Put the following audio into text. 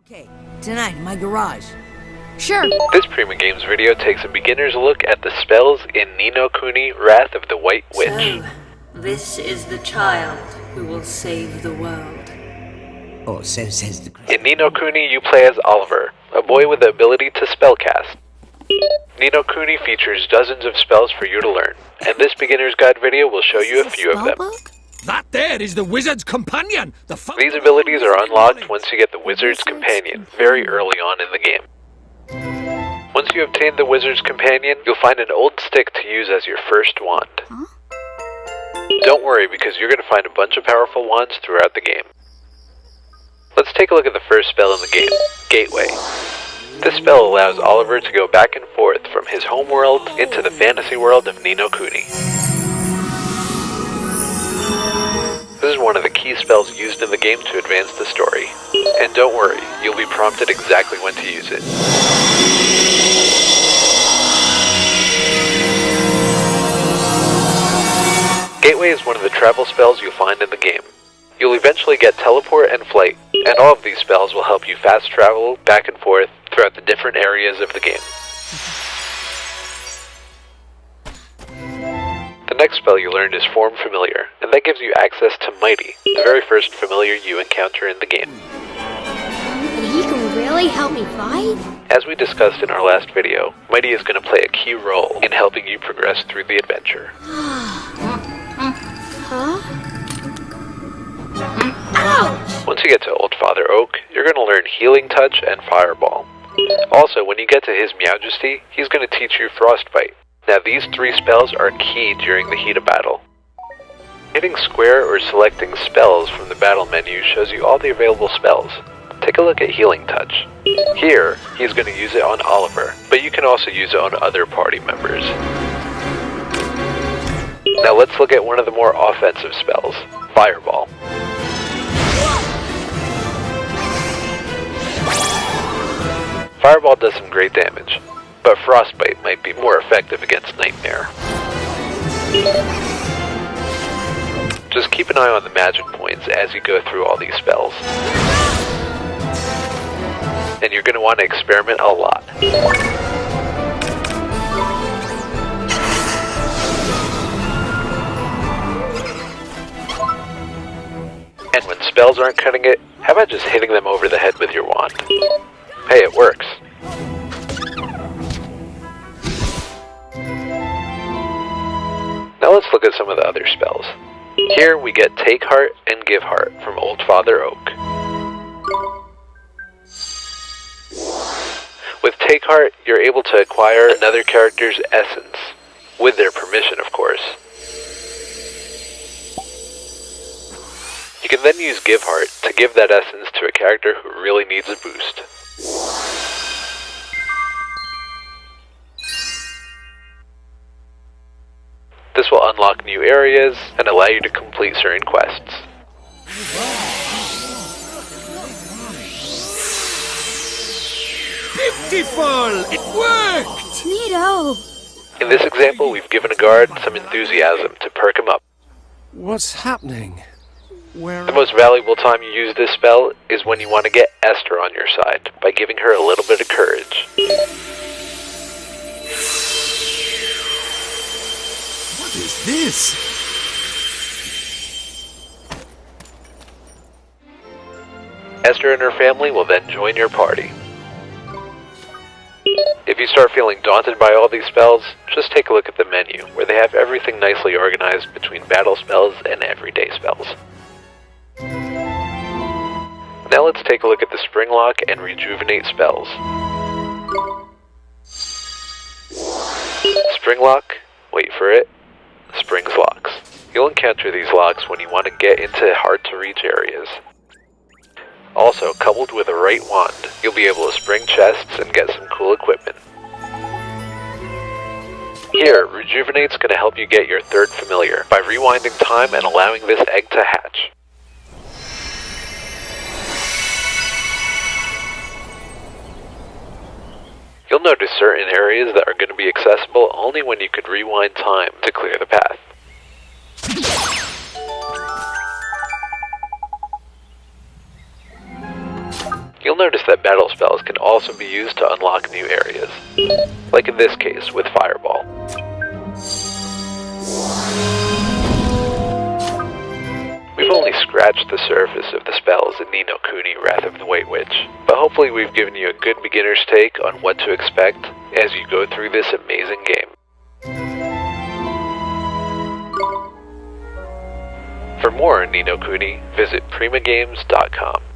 Okay, tonight in my garage. Sure. This Prima Games video takes a beginner's look at the spells in Ni no Kuni, Wrath of the White Witch. So, this is the child who will save the world. Oh, so says the... In Ni no Kuni, you play as Oliver, a boy with the ability to spellcast. Ni no Kuni features dozens of spells for you to learn, and this beginner's guide video will show you a few of them. That there is the Wizard's Companion! These abilities are unlocked once you get the Wizard's Companion, very early on in the game. Once you obtain the Wizard's Companion, you'll find an old stick to use as your first wand. Huh? Don't worry, because you're going to find a bunch of powerful wands throughout the game. Let's take a look at the first spell in the game, Gateway. This spell allows Oliver to go back and forth from his homeworld into the fantasy world of Ni no Kuni. This is one of the key spells used in the game to advance the story. And don't worry, you'll be prompted exactly when to use it. Gateway is one of the travel spells you'll find in the game. You'll eventually get teleport and flight, and all of these spells will help you fast travel back and forth throughout the different areas of the game. The next spell you learned is Form Familiar, and that gives you access to Mighty, the very first familiar you encounter in the game. And he can really help me fight? As we discussed in our last video, Mighty is going to play a key role in helping you progress through the adventure. Huh? Ouch! Once you get to Old Father Oak, you're going to learn Healing Touch and Fireball. Also, when you get to His Majesty, he's going to teach you Frostbite. Now these three spells are key during the heat of battle. Hitting square or selecting spells from the battle menu shows you all the available spells. Take a look at Healing Touch. Here, he's going to use it on Oliver, but you can also use it on other party members. Now let's look at one of the more offensive spells, Fireball. Fireball does some great damage, but Frostbite might be more effective against Nightmare. Just keep an eye on the magic points as you go through all these spells. And you're going to want to experiment a lot. And when spells aren't cutting it, how about just hitting them over the head with your wand? Hey, it works. Now let's look at some of the other spells. Here we get Take Heart and Give Heart from Old Father Oak. With Take Heart, you're able to acquire another character's essence, with their permission, of course. You can then use Give Heart to give that essence to a character who really needs a boost. This will unlock new areas and allow you to complete certain quests. Beautiful! It worked! Neato! In this example, we've given a guard some enthusiasm to perk him up. What's happening? Where... The most valuable time you use this spell is when you want to get Esther on your side, by giving her a little bit of courage. What is this? Esther and her family will then join your party. If you start feeling daunted by all these spells, just take a look at the menu, where they have everything nicely organized between battle spells and everyday spells. Now let's take a look at the Spring Lock and Rejuvenate spells. Spring Lock, wait for it, Spring's Locks. You'll encounter these locks when you want to get into hard-to-reach areas. Also, coupled with a right wand, you'll be able to spring chests and get some cool equipment. Here, Rejuvenate's going to help you get your third familiar by rewinding time and allowing this egg to hatch. You'll notice certain areas that are going to be accessible only when you could rewind time to clear the path. You'll notice that battle spells can also be used to unlock new areas, like in this case with Fireball. We've only scratched the surface of the spells in Ni no Kuni Wrath of the White Witch, but hopefully we've given you a good beginner's take on what to expect as you go through this amazing game. For more on Ni no Kuni, visit primagames.com.